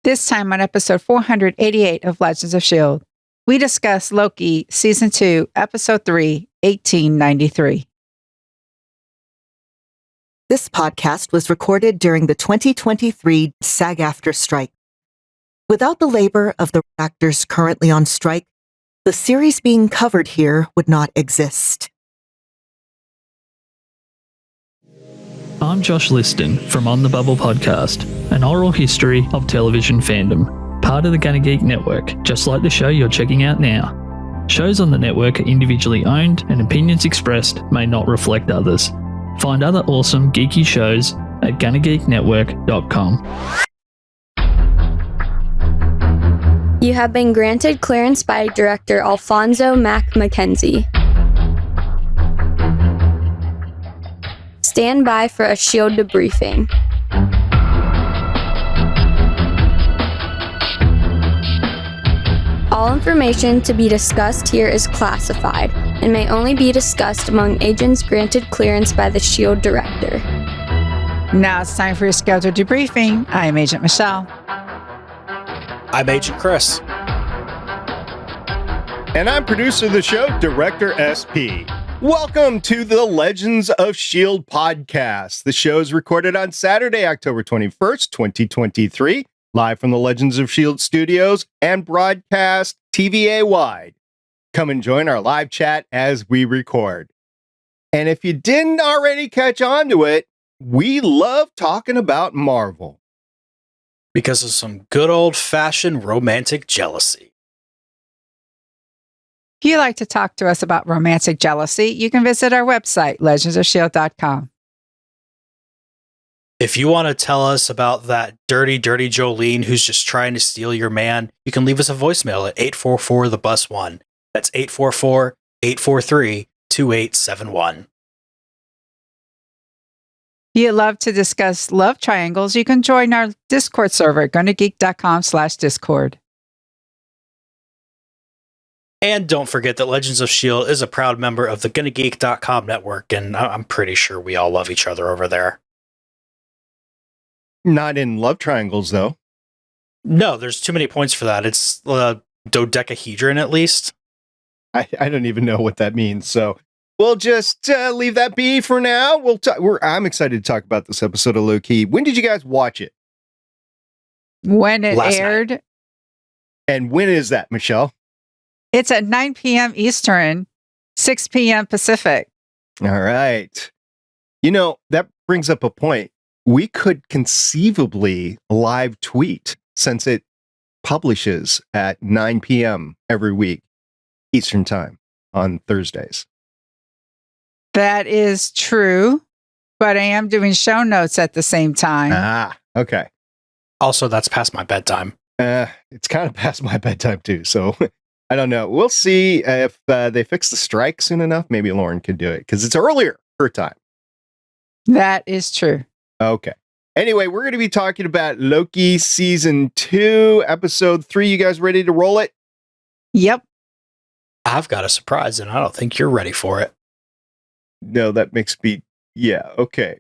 This time on episode 488 of Legends of S.H.I.E.L.D., we discuss Loki Season 2, Episode 3, 1893. This podcast was recorded during the 2023 SAG-AFTRA strike. Without the labor of the actors currently on strike, the series being covered here would not exist. I'm Josh Liston from On the Bubble Podcast, an oral history of television fandom, part of the Gonna Geek network, just like the show you're checking out now. Shows on the network are individually owned and opinions expressed may not reflect others. Find other awesome geeky shows at GonnaGeekNetwork.com. You have been granted clearance by Director Alfonso Mack Mackenzie. Stand by for a S.H.I.E.L.D. debriefing. All information to be discussed here is classified and may only be discussed among agents granted clearance by the S.H.I.E.L.D. Director. Now it's time for your scheduled debriefing. I am Agent Michelle. I'm Agent Chris. And I'm producer of the show, Director SP. Welcome to the Legends of S.H.I.E.L.D. podcast. The show is recorded on Saturday, October 21st, 2023, live from the Legends of S.H.I.E.L.D. studios and broadcast TVA-wide. Come and join our live chat as we record. And if you didn't already catch on to it, we love talking about Marvel. Because of some good old-fashioned romantic jealousy. If you'd like to talk to us about romantic jealousy, you can visit our website, legendsofshield.com. If you want to tell us about that dirty Jolene who's just trying to steal your man, you can leave us a voicemail at 844-THE-BUS-1. That's 844-843-2871. If you'd love to discuss love triangles, you can join our Discord server at GonnaGeek.com/Discord. And don't forget that Legends of S.H.I.E.L.D. is a proud member of the GonnaGeek.com network, and I'm pretty sure we all love each other over there. Not in love triangles, though. No, there's too many points for that. It's dodecahedron, at least. I don't even know what that means, so we'll just leave that be for now. I'm excited to talk about this episode of Loki. When did you guys watch it? When it Last aired. night. And when is that, Michelle? It's at 9 p.m. Eastern, 6 p.m. Pacific. All right. You know, that brings up a point. We could conceivably live tweet since it publishes at 9 p.m. every week, Eastern time on Thursdays. That is true, but I am doing show notes at the same time. Ah, okay. Also, that's past my bedtime. It's kind of past my bedtime too, so I don't know. We'll see if they fix the strike soon enough. Maybe Lauren can do it because it's earlier her time. That is true. Okay. Anyway, we're going to be talking about Loki Season 2, Episode 3. You guys ready to roll it? Yep. I've got a surprise, and I don't think you're ready for it. No, that makes me... Yeah, okay.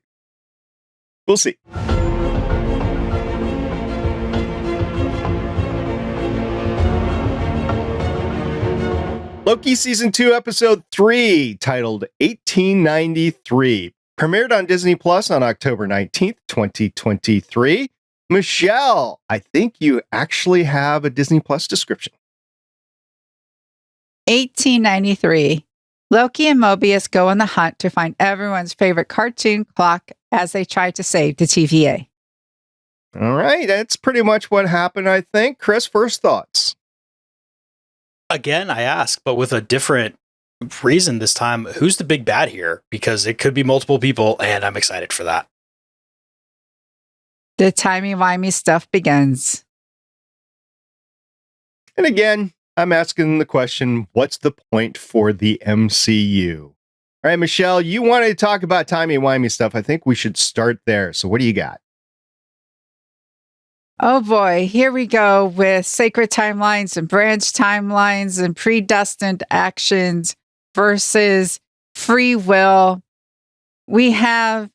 We'll see. Loki Season 2, Episode 3, titled 1893. Premiered on Disney Plus on October 19th, 2023. Michelle, I think you actually have a Disney Plus description. 1893. Loki and Mobius go on the hunt to find everyone's favorite cartoon clock as they try to save the TVA. All right, that's pretty much what happened, I think. Chris, first thoughts? Again, I ask, but with a different reason this time. Who's the big bad here? Because it could be multiple people, and I'm excited for that. The timey-wimey stuff begins. And again, I'm asking the question, what's the point for the MCU? All right, Michelle, you wanted to talk about timey-wimey stuff. I think we should start there. So what do you got? Oh boy, here we go with sacred timelines and branch timelines and predestined actions versus free will. We have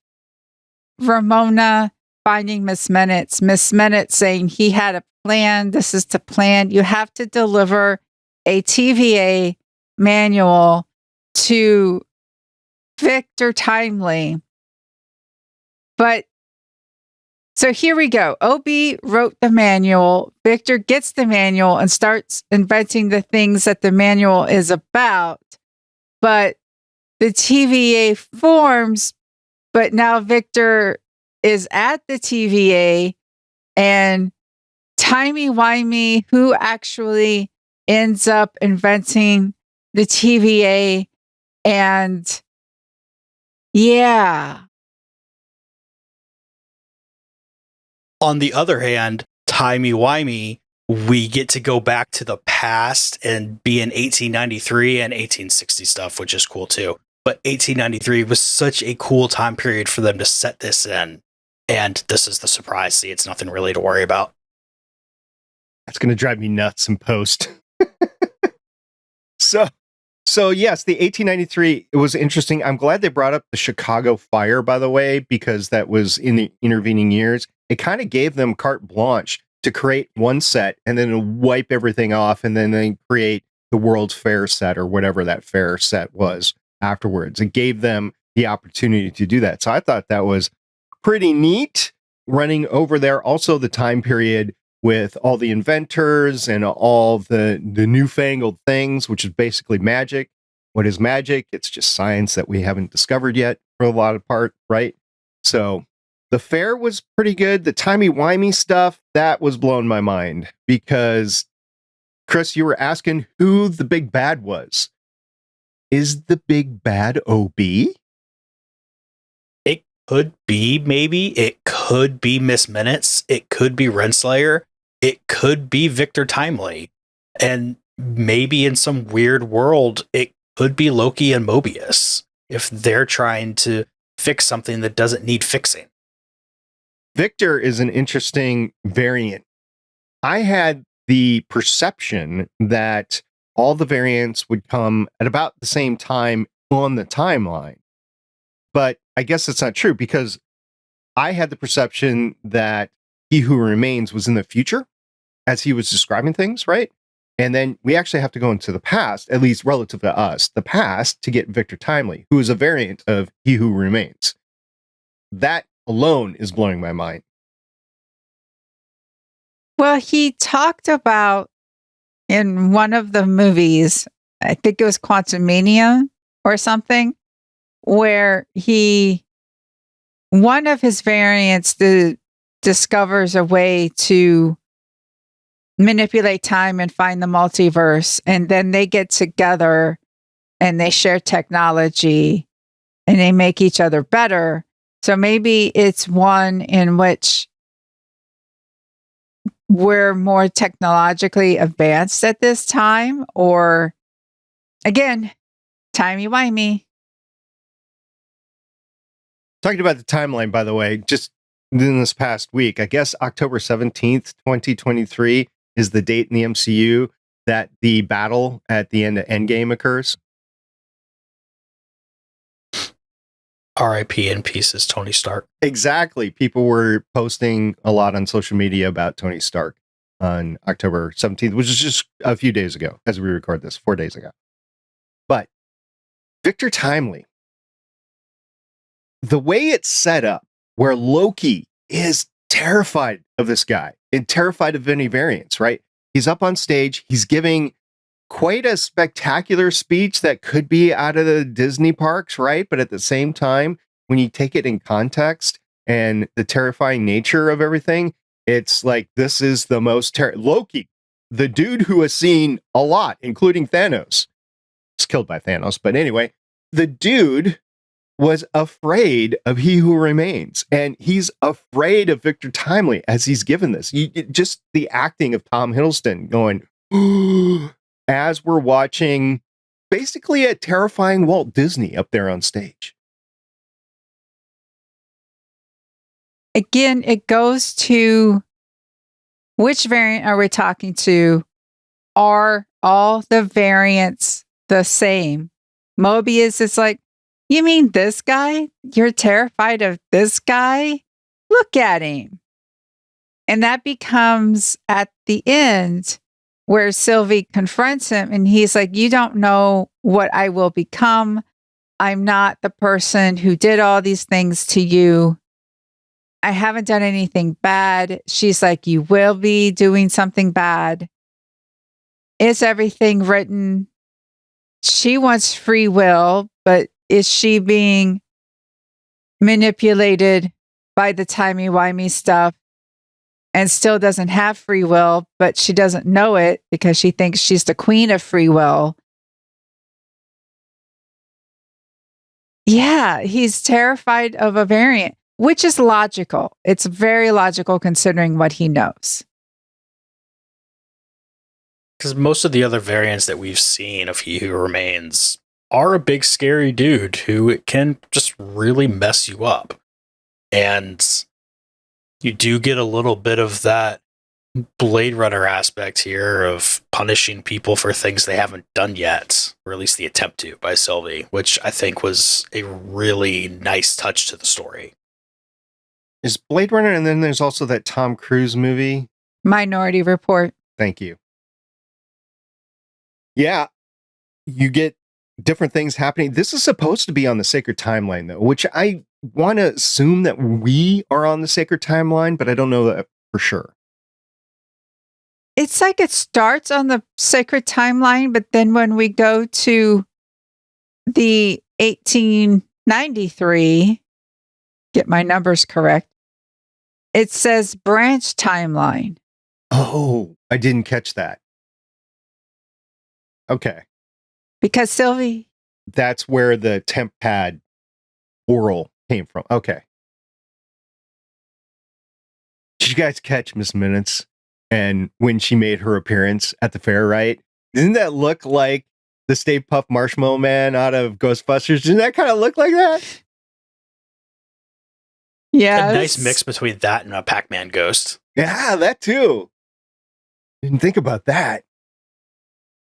Rovonna finding Miss Minutes saying he had a plan. This is the plan. You have to deliver a TVA manual to Victor Timely. But so here we go. OB wrote the manual. Victor gets the manual and starts inventing the things that the manual is about. But the TVA forms, but now Victor is at the TVA, and timey-wimey, who actually ends up inventing the TVA. And yeah. On the other hand, timey-wimey, we get to go back to the past and be in 1893 and 1860 stuff, which is cool too. But 1893 was such a cool time period for them to set this in. And this is the surprise. See, it's nothing really to worry about. That's going to drive me nuts in post. So yes, the 1893, it was interesting. I'm glad they brought up the Chicago fire, by the way, because that was in the intervening years. It kind of gave them carte blanche to create one set and then wipe everything off and then they create the World's Fair set or whatever that fair set was afterwards. It gave them the opportunity to do that. So I thought that was pretty neat running over there. Also the time period with all the inventors and all the newfangled things, which is basically magic. What is magic? It's just science that we haven't discovered yet for a lot of part, right? So the fair was pretty good. The timey-wimey stuff, that was blowing my mind because, Chris, you were asking who the big bad was. Is the big bad OB? It could be, maybe. It could be Miss Minutes. It could be Renslayer. It could be Victor Timely. And maybe in some weird world, it could be Loki and Mobius if they're trying to fix something that doesn't need fixing. Victor is an interesting variant. I had the perception that all the variants would come at about the same time on the timeline. But I guess that's not true because I had the perception that He Who Remains was in the future as he was describing things, right? And then we actually have to go into the past, at least relative to us, the past to get Victor Timely, who is a variant of He Who Remains. That alone is blowing my mind. Well, he talked about in one of the movies, I think it was Quantumania or something, where one of his variants discovers a way to manipulate time and find the multiverse. And then they get together and they share technology and they make each other better. So maybe it's one in which we're more technologically advanced at this time, or again, timey-wimey. Talking about the timeline, by the way, just in this past week, I guess October 17th, 2023 is the date in the MCU that the battle at the end of Endgame occurs. R.I.P. in pieces, Tony Stark. Exactly. People were posting a lot on social media about Tony Stark on October 17th, which is just a few days ago as we record this, 4 days ago. But Victor Timely, the way it's set up, where Loki is terrified of this guy and terrified of any variants, right? He's up on stage. He's giving quite a spectacular speech that could be out of the Disney parks, right? But at the same time, when you take it in context and the terrifying nature of everything, it's like, this is the most Loki, the dude who has seen a lot, including Thanos. He's killed by Thanos. But anyway, the dude was afraid of He Who Remains. And he's afraid of Victor Timely as he's given this. Just the acting of Tom Hiddleston going, as we're watching basically a terrifying Walt Disney up there on stage. Again, it goes to which variant are we talking to? Are all the variants the same? Mobius is like, you mean this guy? You're terrified of this guy? look at him. And that becomes at the end where Sylvie confronts him and he's like, you don't know what I will become. I'm not the person who did all these things to you. I haven't done anything bad. She's like, you will be doing something bad. Is everything written? She wants free will, but is she being manipulated by the timey-wimey stuff and still doesn't have free will, but she doesn't know it because she thinks she's the queen of free will? Yeah, he's terrified of a variant, which is logical. It's very logical considering what he knows. Because most of the other variants that we've seen of He Who Remains are a big scary dude who can just really mess you up. And you do get a little bit of that Blade Runner aspect here of punishing people for things they haven't done yet, or at least the attempt to, by Sylvie, which I think was a really nice touch to the story. Is Blade Runner, and then there's also that Tom Cruise movie. Minority Report. Thank you. Yeah, you get different things happening. This is supposed to be on the Sacred Timeline, though, which I want to assume that we are on the Sacred Timeline, but I don't know that for sure. It's like it starts on the Sacred Timeline, but then when we go to the 1893, get my numbers correct, it says branch timeline. Oh, I didn't catch that. Okay. Because Sylvie... That's where the temp pad oral came from. Okay. Did you guys catch Miss Minutes? And when she made her appearance at the fair, right? Didn't that look like the Stay Puft Marshmallow Man out of Ghostbusters? Didn't that kind of look like that? Yeah. A nice mix between that and a Pac-Man ghost. Yeah, that too. Didn't think about that.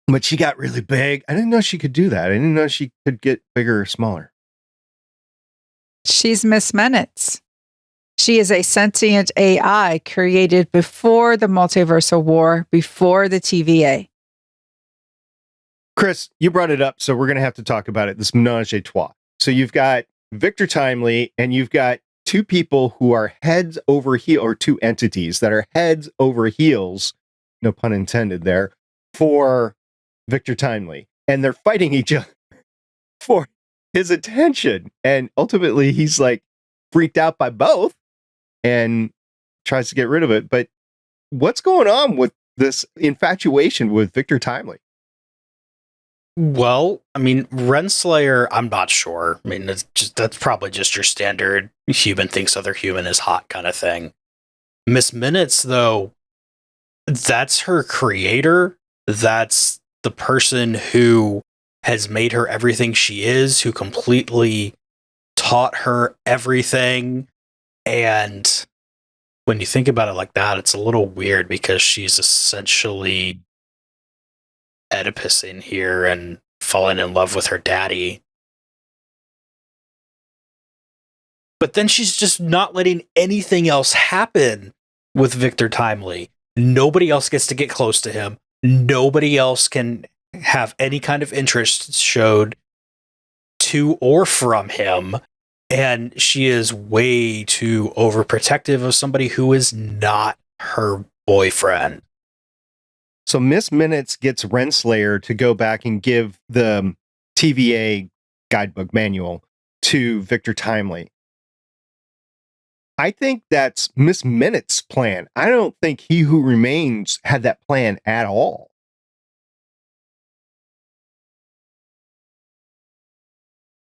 But she got really big. I didn't know she could do that. I didn't know she could get bigger or smaller. She's Miss Minutes. She is a sentient AI created before the Multiversal War, before the TVA. Chris, you brought it up, so we're going to have to talk about it. This menage a trois. So you've got Victor Timely, and you've got two people who are heads over heels, or two entities that are heads over heels, no pun intended there, for Victor Timely. And they're fighting each other for his attention. And ultimately, he's like freaked out by both and tries to get rid of it. But what's going on with this infatuation with Victor Timely? Well, I mean, Renslayer, I'm not sure. I mean, that's probably just your standard human thinks other human is hot kind of thing. Miss Minutes, though, that's her creator. That's the person who has made her everything she is, who completely taught her everything. And when you think about it like that, it's a little weird because she's essentially Oedipus in here and falling in love with her daddy. But then she's just not letting anything else happen with Victor Timely. Nobody else gets to get close to him. Nobody else can have any kind of interest showed to or from him. And she is way too overprotective of somebody who is not her boyfriend. So Miss Minutes gets Renslayer to go back and give the TVA guidebook manual to Victor Timely. I think that's Miss Minutes' plan. I don't think He Who Remains had that plan at all.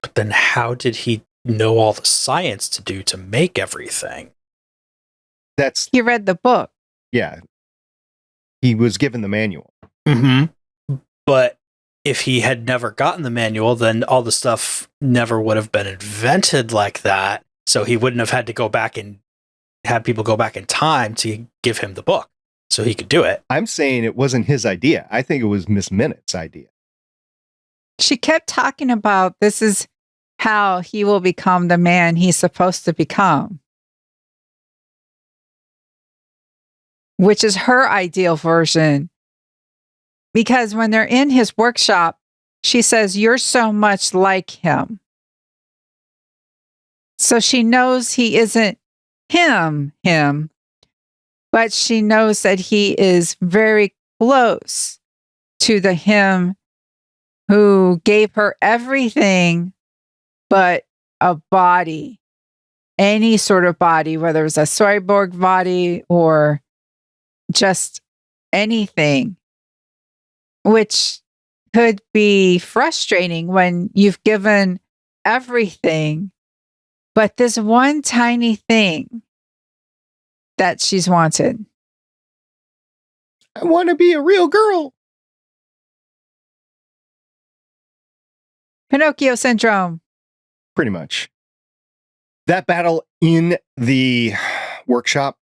But then how did he know all the science to do to make everything? He read the book. Yeah. He was given the manual. Mm-hmm. But if he had never gotten the manual, then all the stuff never would have been invented like that. So he wouldn't have had to go back and have people go back in time to give him the book so he could do it. I'm saying it wasn't his idea. I think it was Miss Minutes' idea. She kept talking about this is how he will become the man he's supposed to become. which is her ideal version. Because when they're in his workshop, she says, "You're so much like him." So she knows he isn't him, but she knows that he is very close to the him who gave her everything but a body, any sort of body, whether it was a cyborg body or just anything, which could be frustrating when you've given everything, but this one tiny thing that she's wanted. I want to be a real girl. Pinocchio syndrome. Pretty much. That battle in the workshop,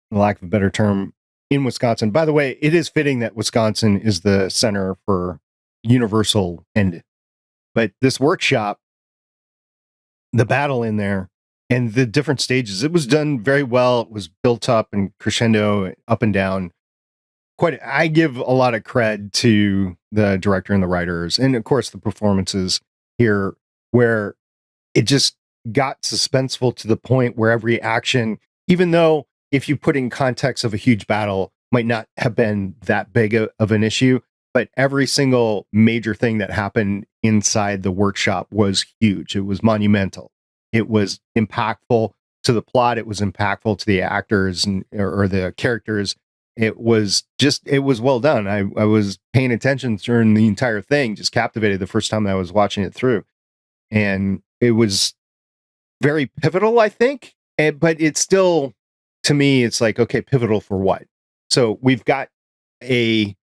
for lack of a better term, in Wisconsin. By the way, it is fitting that Wisconsin is the center for Universal End. But this workshop, the battle in there, and the different stages, it was done very well. It was built up and crescendo, up and down. I give a lot of cred to the director and the writers, and of course the performances here, where it just got suspenseful to the point where every action, even though if you put in context of a huge battle, might not have been that big of an issue, but every single major thing that happened inside the workshop was huge. It was monumental. It was impactful to the plot. It was impactful to the actors or the characters. It was well done. I was paying attention during the entire thing, just captivated the first time I was watching it through. And it was very pivotal, I think. But it's still, to me, it's like, okay, pivotal for what? So we've got a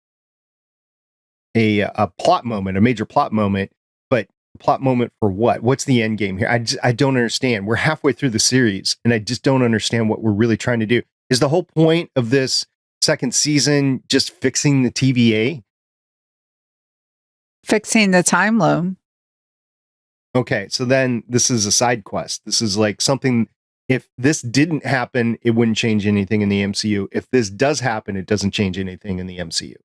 plot moment, a major plot moment, but plot moment for what? What's the end game here? I don't understand. We're halfway through the series, and I just don't understand what we're really trying to do. Is the whole point of this second season just fixing the TVA? Fixing the time loom. Okay, so then this is a side quest. This is like something, if this didn't happen, it wouldn't change anything in the MCU. If this does happen, it doesn't change anything in the MCU.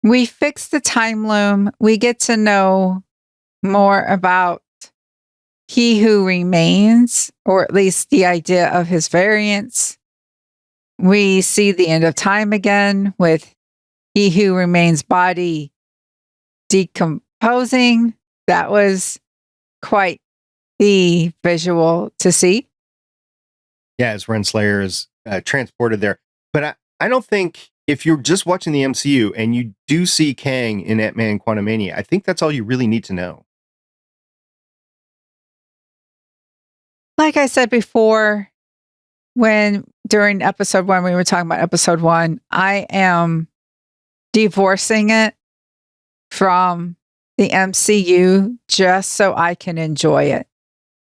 We fix the time loom. We get to know more about He Who Remains, or at least the idea of his variants. We see the end of time again with He Who Remains body decomposing. That was quite the visual to see. Yeah, as Renslayer is transported there. But I don't think, if you're just watching the MCU and you do see Kang in Ant-Man Quantumania, I think that's all you really need to know. Like I said before, during episode 1, we were talking about episode 1, I am divorcing it from the MCU just so I can enjoy it.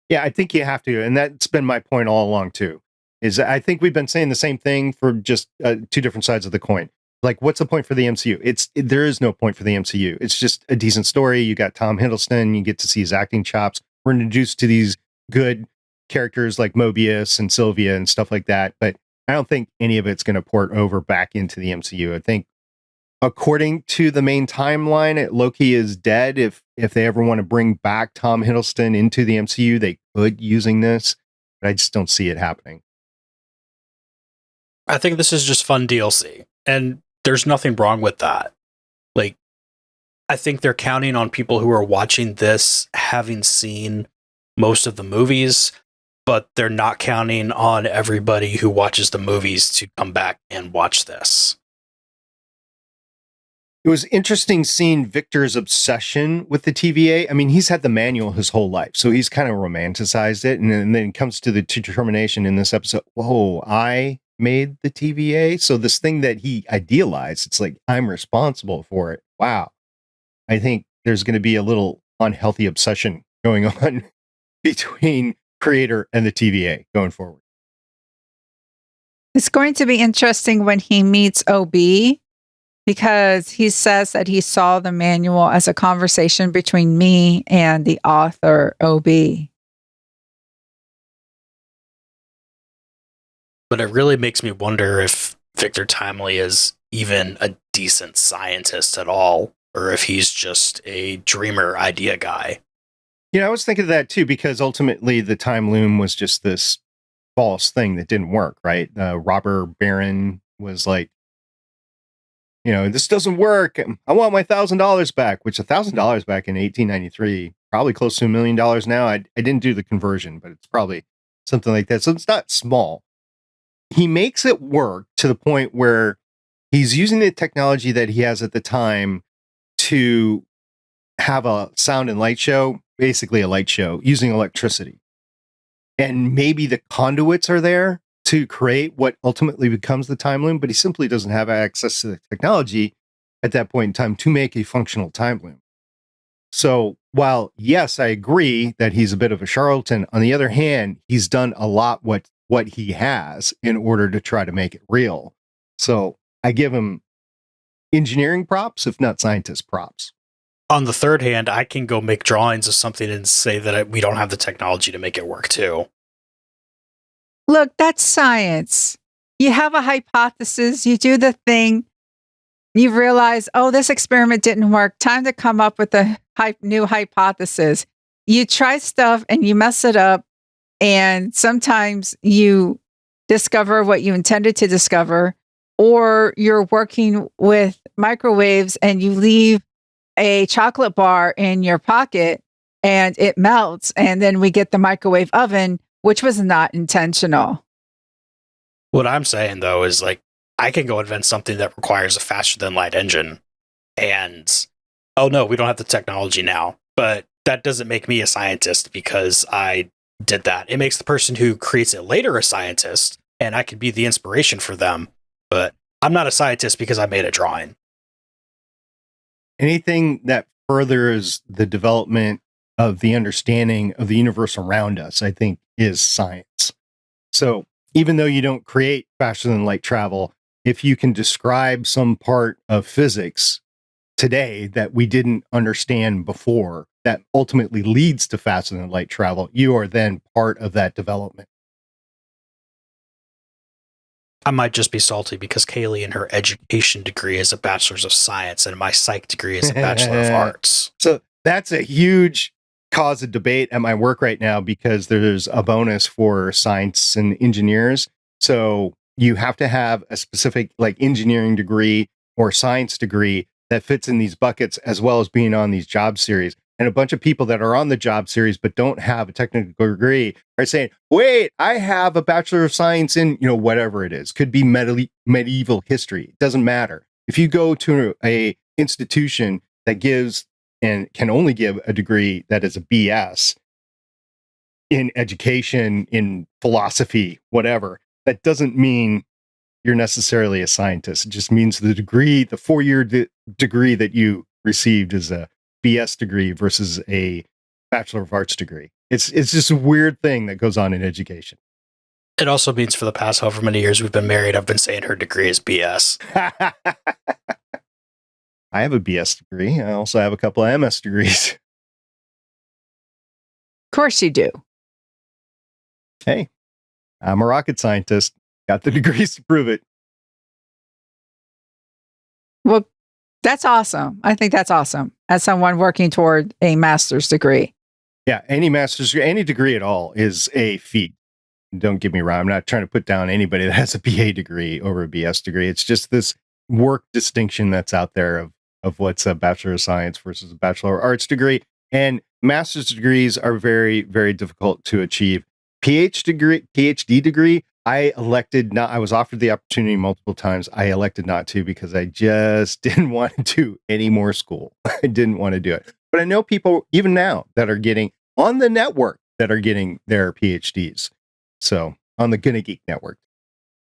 Yeah, I think you have to. And that's been my point all along too, is I think we've been saying the same thing for just two different sides of the coin. Like, what's the point for the MCU? There is no point for the MCU. It's just a decent story. You got Tom Hiddleston. You get to see his acting chops. We're introduced to these good characters like Mobius and Sylvia and stuff like that. But I don't think any of it's going to port over back into the MCU. I think, according to the main timeline, Loki is dead. If they ever want to bring back Tom Hiddleston into the MCU, they could, using this. But I just don't see it happening. I think this is just fun DLC, and there's nothing wrong with that. Like, I think they're counting on people who are watching this having seen most of the movies, but they're not counting on everybody who watches the movies to come back and watch this. It was interesting seeing Victor's obsession with the TVA. I mean, he's had the manual his whole life, so he's kind of romanticized it. And then it comes to the determination in this episode, whoa, I made the TVA? So this thing that he idealized, it's like, I'm responsible for it. Wow. I think there's going to be a little unhealthy obsession going on between creator and the TVA going forward. It's going to be interesting when he meets OB, because he says that he saw the manual as a conversation between me and the author, OB. But it really makes me wonder if Victor Timely is even a decent scientist at all, or if he's just a dreamer idea guy. I was thinking of that too, because ultimately the time loom was just this false thing that didn't work, right? Robber Baron was like, this doesn't work. I want my $1,000 back, which $1,000 back in 1893, probably close to $1 million now. I didn't do the conversion, but it's probably something like that. So it's not small. He makes it work to the point where he's using the technology that he has at the time to have a sound and light show, basically a light show using electricity. And maybe the conduits are there to create what ultimately becomes the time loom, but he simply doesn't have access to the technology at that point in time to make a functional time loom. So while, yes, I agree that he's a bit of a charlatan, on the other hand, he's done a lot what he has in order to try to make it real. So I give him engineering props, if not scientist props. On the third hand, I can go make drawings of something and say that we don't have the technology to make it work too. Look, that's science. You have a hypothesis, you do the thing, you realize, oh, this experiment didn't work. Time to come up with a new hypothesis. You try stuff and you mess it up. And sometimes you discover what you intended to discover, or you're working with microwaves and you leave a chocolate bar in your pocket and it melts. And then we get the microwave oven, which was not intentional. What I'm saying, though, is like, I can go invent something that requires a faster than light engine. And, oh no, we don't have the technology now. But that doesn't make me a scientist because I did that. It makes the person who creates it later a scientist, and I could be the inspiration for them. But I'm not a scientist because I made a drawing. Anything that furthers the development of the understanding of the universe around us, I think, is science. So even though you don't create faster than light travel, if you can describe some part of physics today that we didn't understand before, that ultimately leads to faster than light travel, you are then part of that development. I might just be salty because Kaylee in her education degree is a bachelor's of science and my psych degree is a bachelor of arts. So that's a huge cause of debate at my work right now because there's a bonus for science and engineers. So you have to have a specific like engineering degree or science degree that fits in these buckets, as well as being on these job series. And a bunch of people that are on the job series but don't have a technical degree are saying, wait, I have a Bachelor of Science in, whatever it is. Could be medieval history. It doesn't matter. If you go to a institution that gives and can only give a degree that is a BS in education, in philosophy, whatever, that doesn't mean you're necessarily a scientist. It just means the degree, the 4-year degree that you received is a BS degree versus a Bachelor of Arts degree. It's just a weird thing that goes on in education. It also means for the past however many years we've been married, I've been saying her degree is BS. I have a BS degree. I also have a couple of MS degrees. Of course you do. Hey, I'm a rocket scientist. Got the degrees to prove it. Well, that's awesome. I think that's awesome. As someone working toward a master's degree. Yeah, any master's degree, any degree at all is a feat. Don't get me wrong. I'm not trying to put down anybody that has a BA degree over a BS degree. It's just this work distinction that's out there of what's a Bachelor of Science versus a Bachelor of Arts degree. And master's degrees are very, very difficult to achieve. PhD degree, I was offered the opportunity multiple times. I elected not to because I just didn't want to do any more school. I didn't want to do it. But I know people even now that are getting on the network that are getting their PhDs. So on the Gonna Geek network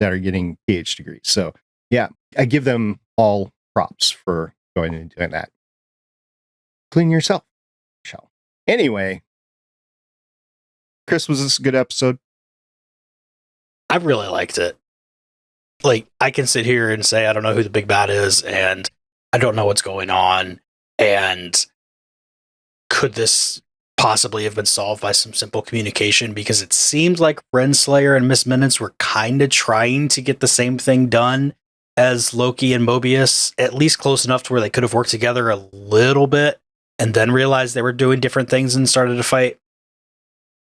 that are getting PhD degrees. So yeah, I give them all props for going and doing that. Clean yourself, Michelle. Anyway, Chris, was this a good episode? I really liked it. Like, I can sit here and say, I don't know who the big bad is, and I don't know what's going on, and could this possibly have been solved by some simple communication, because it seemed like Renslayer and Miss Minutes were kind of trying to get the same thing done as Loki and Mobius, at least close enough to where they could have worked together a little bit and then realized they were doing different things and started to fight.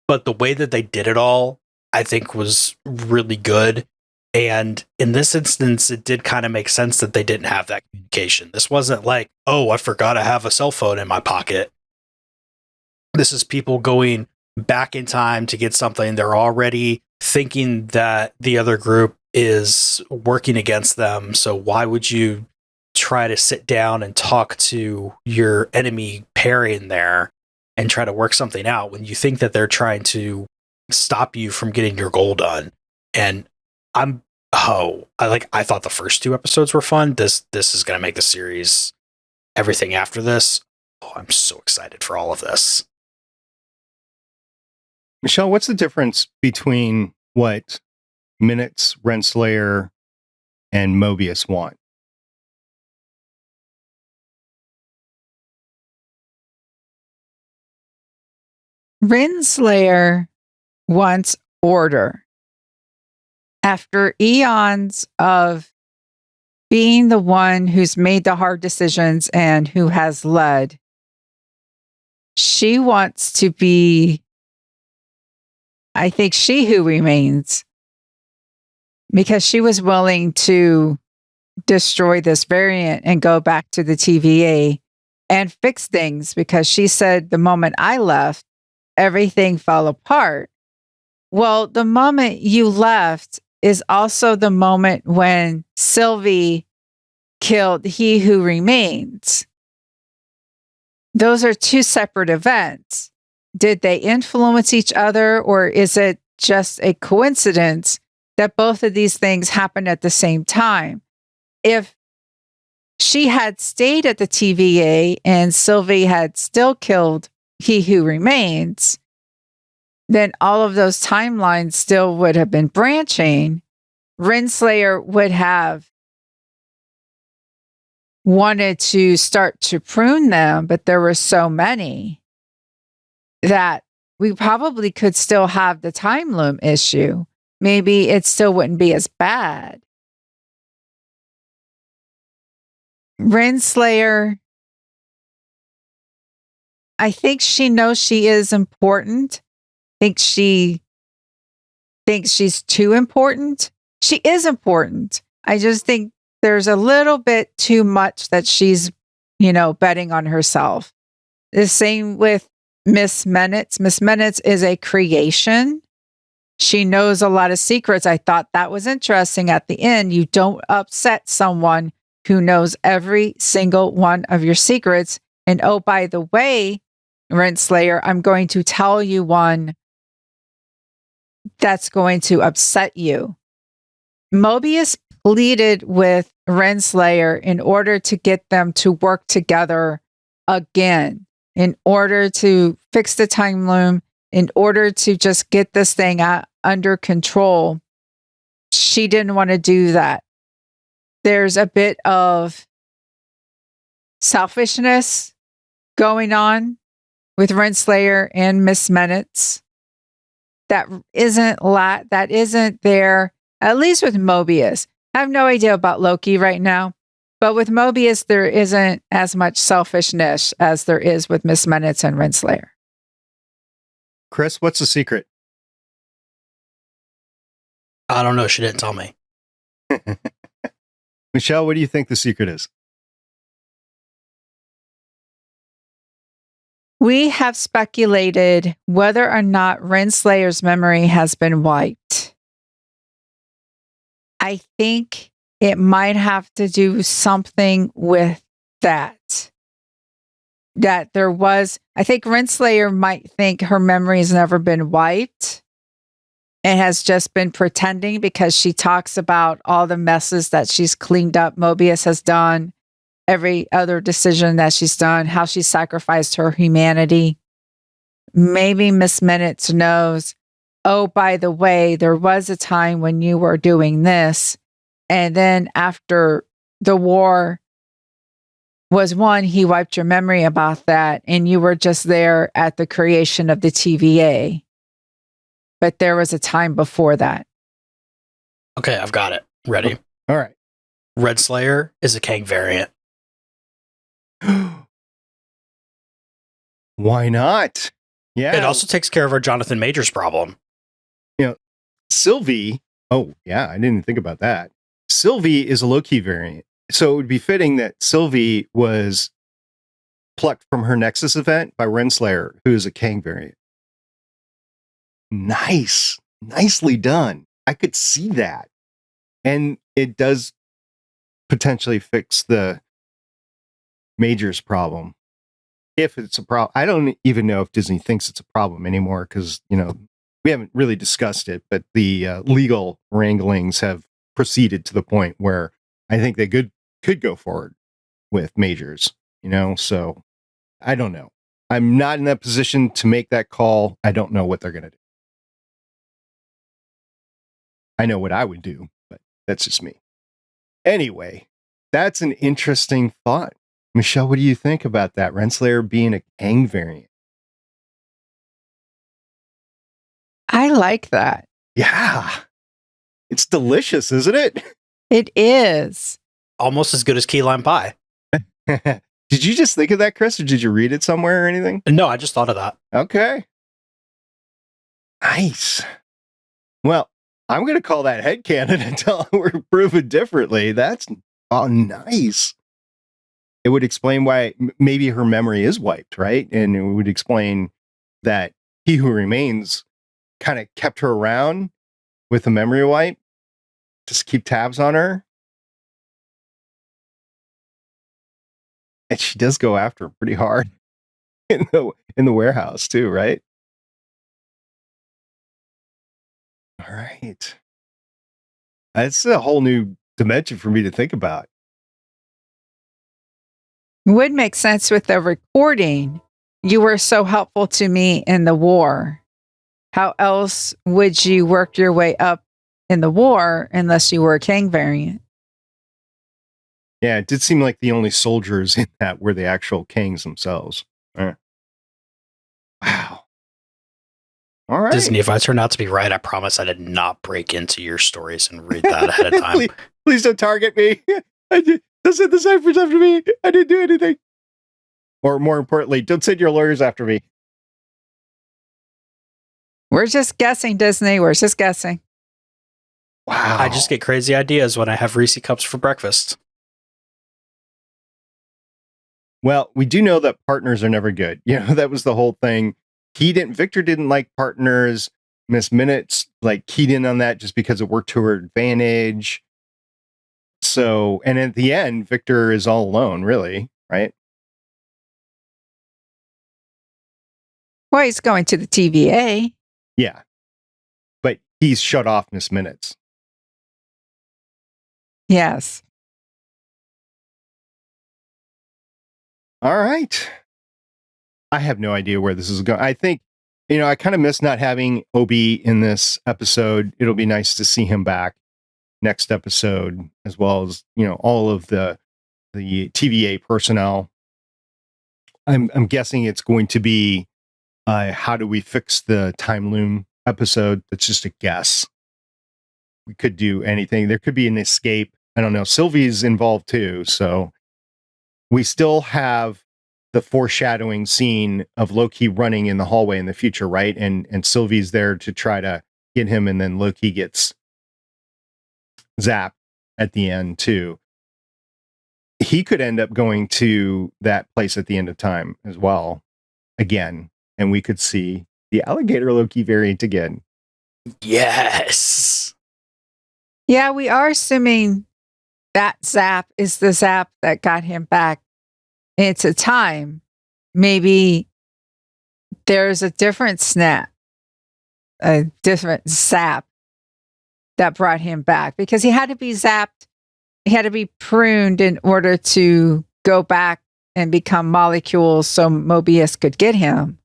But the way that they did it all, I think, was really good. And in this instance, it did kind of make sense that they didn't have that communication. This wasn't like, oh, I forgot I have a cell phone in my pocket. This is people going back in time to get something. They're already thinking that the other group is working against them. So why would you try to sit down and talk to your enemy pair in there and try to work something out when you think that they're trying to stop you from getting your goal done? And I thought the first 2 episodes were fun. This is going to make the series, everything after this. Oh, I'm so excited for all of this. Michelle, what's the difference between what Minutes, Renslayer, and Mobius want? Renslayer wants order. After eons of being the one who's made the hard decisions and who has led, she wants to be, I think, she who remains, because she was willing to destroy this variant and go back to the TVA and fix things, because she said the moment I left, everything fell apart. Well, the moment you left is also the moment when Sylvie killed He Who Remains. Those are 2 separate events. Did they influence each other, or is it just a coincidence that both of these things happened at the same time? If she had stayed at the TVA and Sylvie had still killed He Who Remains, then all of those timelines still would have been branching. Renslayer would have wanted to start to prune them, but there were so many that we probably could still have the time loom issue. Maybe it still wouldn't be as bad. Renslayer, I think she knows she is important. I think she thinks she's too important. She is important. I just think there's a little bit too much that she's, betting on herself. The same with Miss Minutes. Miss Minutes is a creation. She knows a lot of secrets. I thought that was interesting at the end. You don't upset someone who knows every single one of your secrets. And oh, by the way, Renslayer, I'm going to tell you one that's going to upset you. Mobius pleaded with Renslayer in order to get them to work together again, in order to fix the time loom, in order to just get this thing under control. She didn't want to do that. There's a bit of selfishness going on with Renslayer and Miss Minutes that isn't there, at least with Mobius. I have no idea about Loki right now, but with Mobius, there isn't as much selfishness as there is with Miss Minutes and Renslayer. Chris, what's the secret? I don't know. She didn't tell me. Michelle, what do you think the secret is? We have speculated whether or not Renslayer's memory has been wiped. I think it might have to do something with that. That there was, I think Renslayer might think her memory has never been wiped and has just been pretending, because she talks about all the messes that she's cleaned up, Mobius has done, every other decision that she's done, how she sacrificed her humanity. Maybe Miss Minutes knows, oh, by the way, there was a time when you were doing this. And then after the war, was one, he wiped your memory about that, and you were just there at the creation of the TVA. But there was a time before that. Okay, I've got it. Ready? All right. Renslayer is a Kang variant. Why not? Yeah. It also takes care of our Jonathan Majors problem. Sylvie. Oh, yeah. I didn't even think about that. Sylvie is a Loki variant. So it would be fitting that Sylvie was plucked from her Nexus event by Renslayer, who is a Kang variant. Nice. Nicely done. I could see that. And it does potentially fix the Majors problem. If it's a problem. I don't even know if Disney thinks it's a problem anymore because, we haven't really discussed it, but the legal wranglings have proceeded to the point where I think they could go forward with Majors, so I don't know. I'm not in that position to make that call. I don't know what they're going to do. I know what I would do, but that's just me. Anyway, that's an interesting thought. Michelle, what do you think about that? Renslayer being a Kang variant. I like that. Yeah. It's delicious, isn't it? It is. Almost as good as key lime pie. Did you just think of that, Chris, or did you read it somewhere or anything? No, I just thought of that. Okay. Nice. Well, I'm going to call that headcanon until we're proven differently. That's nice. It would explain why maybe her memory is wiped, right? And it would explain that He Who Remains kind of kept her around with a memory wipe, just keep tabs on her. And she does go after her pretty hard in the warehouse too, right? All right. That's a whole new dimension for me to think about. It would make sense with the recording. You were so helpful to me in the war. How else would you work your way up in the war unless you were a Kang variant? Yeah, it did seem like the only soldiers in that were the actual Kangs themselves. Wow. All right. Disney, if I turn out to be right, I promise I did not break into your stories and read that ahead of time. Please don't target me. Don't send the ciphers after me. I didn't do anything. Or more importantly, don't send your lawyers after me. We're just guessing, Disney. We're just guessing. Wow. I just get crazy ideas when I have Reese cups for breakfast. Well, we do know that partners are never good. That was the whole thing. Victor didn't like partners. Miss Minutes keyed in on that just because it worked to her advantage. So, and at the end, Victor is all alone, really, right? Well, he's going to the TVA. Yeah. But he's shut off Miss Minutes. Yes. All right. I have no idea where this is going. I think, I kind of miss not having OB in this episode. It'll be nice to see him back next episode, as well as, all of the TVA personnel. I'm guessing it's going to be how do we fix the time loom episode. That's just a guess. We could do anything. There could be an escape. I don't know. Sylvie's involved too. So we still have the foreshadowing scene of Loki running in the hallway in the future, right? And Sylvie's there to try to get him, and then Loki gets zapped at the end too. He could end up going to that place at the end of time as well, again, and we could see the alligator Loki variant again. Yes. Yeah, we are assuming that zap is the zap that got him back into time. Maybe there's a different snap, a different zap that brought him back, because he had to be zapped. He had to be pruned in order to go back and become molecules so Mobius could get him.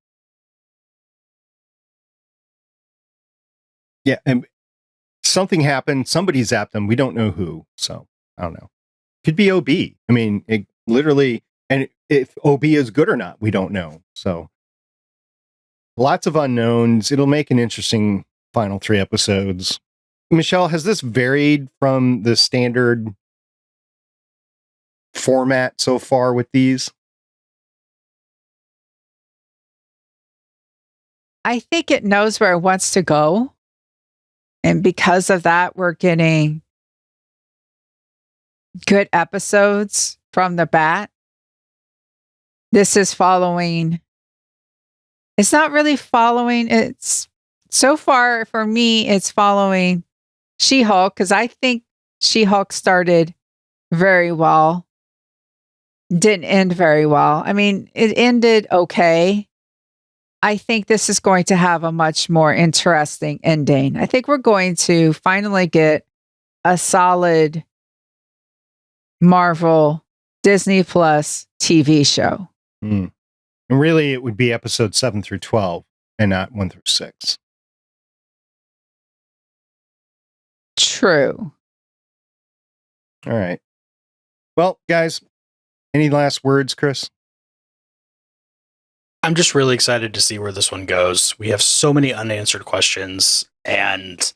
Yeah, and something happened. Somebody zapped him. We don't know who. So, I don't know. Could be OB. I mean, it literally, And if OB is good or not, we don't know. So lots of unknowns. It'll make an interesting final 3 episodes. Michelle, has this varied from the standard format so far with these? I think it knows where it wants to go. And because of that, we're getting good episodes from the bat. This is following. It's not really following. It's so far for me, it's following She-Hulk, because I think She-Hulk started very well. Didn't end very well. I mean, it ended okay. I think this is going to have a much more interesting ending. I think we're going to finally get a solid Marvel Disney Plus TV show. And really, it would be episode 7 through 12 and not 1 through 6. True. All right. Well, guys, any last words, Chris? I'm just really excited to see where this one goes. We have so many unanswered questions, and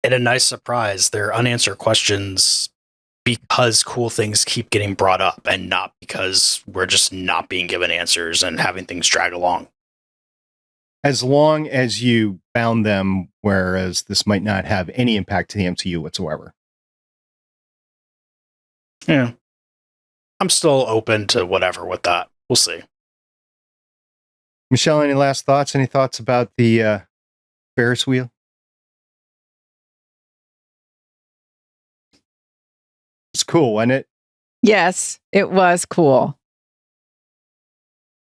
in a nice surprise, they're unanswered questions because cool things keep getting brought up and not because we're just not being given answers and having things drag along. As long as you bound them, whereas this might not have any impact to the MCU whatsoever. Yeah. I'm still open to whatever with that. We'll see. Michelle, any last thoughts? Any thoughts about the Ferris wheel? It's cool, wasn't it? Yes, it was cool.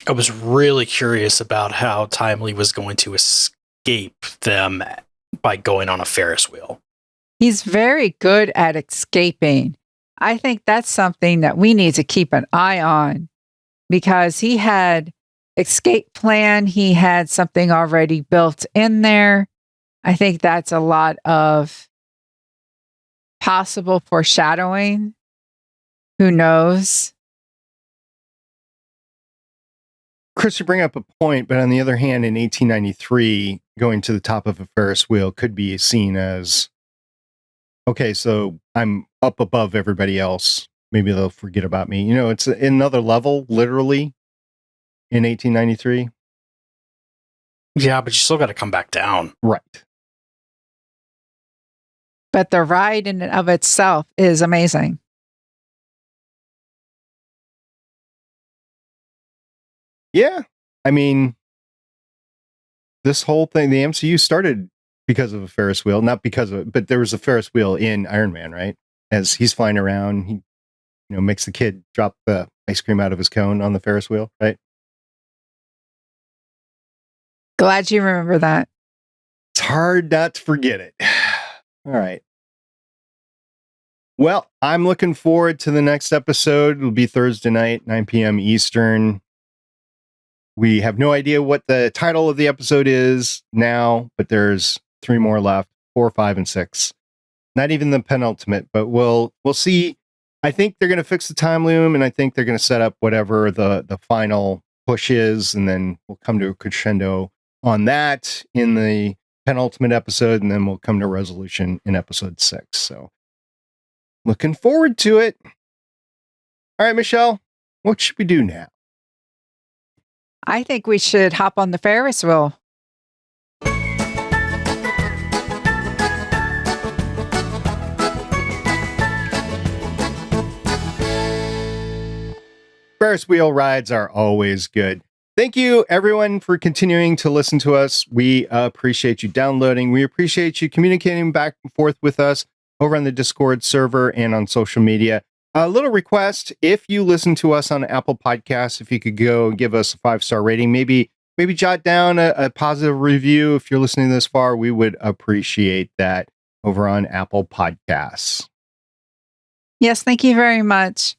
I was really curious about how Timely was going to escape them by going on a Ferris wheel. He's very good at escaping. I think that's something that we need to keep an eye on because he had escape plan. He had something already built in there. I think that's a lot of possible foreshadowing. Who knows? Chris, you bring up a point, but on the other hand, in 1893, going to the top of a Ferris wheel could be seen as, okay, so I'm up above everybody else. Maybe they'll forget about me. You know, it's another level, literally, in 1893. Yeah, but you still got to come back down. Right. But the ride in and of itself is amazing. Yeah. I mean, this whole thing, the MCU started because of a Ferris wheel, not because of it, but there was a Ferris wheel in Iron Man, right? As he's flying around, he, makes the kid drop the ice cream out of his cone on the Ferris wheel, right? Glad you remember that. It's hard not to forget it. All right. Well, I'm looking forward to the next episode. It'll be Thursday night, 9 p.m. Eastern. We have no idea what the title of the episode is now, but there's 3 more left, 4, 5, and 6. Not even the penultimate, but we'll see. I think they're going to fix the time loom, and I think they're going to set up whatever the final push is, and then we'll come to a crescendo on that in the penultimate episode, and then we'll come to resolution in episode 6. So looking forward to it. All right, Michelle, what should we do now? I think we should hop on the Ferris wheel. Ferris wheel rides are always good. Thank you, everyone, for continuing to listen to us. We appreciate you downloading. We appreciate you communicating back and forth with us over on the Discord server and on social media. A little request, if you listen to us on Apple Podcasts, if you could go give us a 5-star rating, maybe jot down a positive review. If you're listening this far, we would appreciate that over on Apple Podcasts. Yes, thank you very much.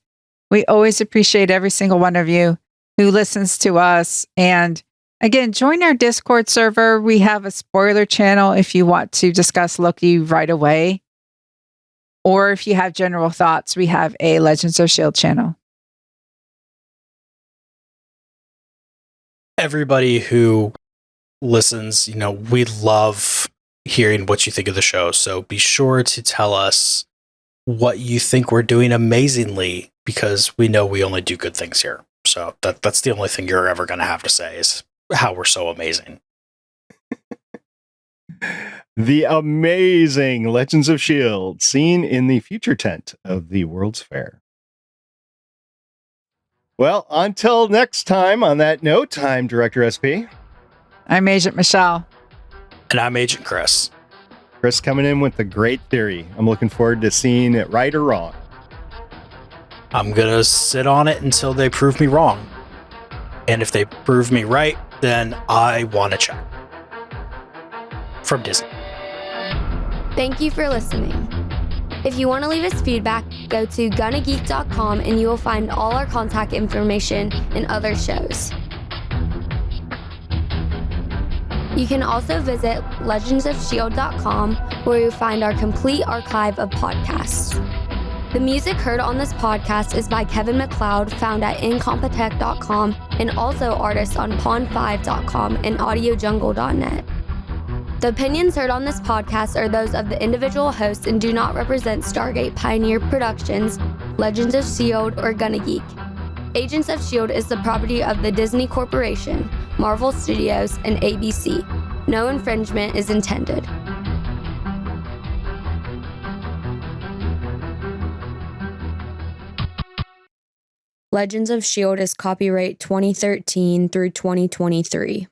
We always appreciate every single one of you who listens to us. And again, join our Discord server. We have a spoiler channel if you want to discuss Loki right away. Or if you have general thoughts, we have a Legends of S.H.I.E.L.D. channel. everybody who listens, we love hearing what you think of the show. So be sure to tell us what you think we're doing amazingly, because we know we only do good things here. So that's the only thing you're ever going to have to say is how we're so amazing. The amazing Legends of S.H.I.E.L.D. seen in the future tent of the World's Fair. Well, until next time, on that note, I'm Director SP. I'm Agent Michelle. And I'm Agent Chris. Chris coming in with a great theory. I'm looking forward to seeing it right or wrong. I'm going to sit on it until they prove me wrong. And if they prove me right, then I want a check. From Disney. Thank you for listening. If you want to leave us feedback, go to gonnageek.com and you will find all our contact information and other shows. You can also visit legendsofshield.com, where you'll find our complete archive of podcasts. The music heard on this podcast is by Kevin MacLeod, found at incompetech.com, and also artists on pond5.com and audiojungle.net. The opinions heard on this podcast are those of the individual hosts and do not represent Stargate Pioneer Productions, Legends of S.H.I.E.L.D., or Gonna Geek. Agents of S.H.I.E.L.D. is the property of the Disney Corporation, Marvel Studios, and ABC. No infringement is intended. Legends of S.H.I.E.L.D. is copyright 2013 through 2023.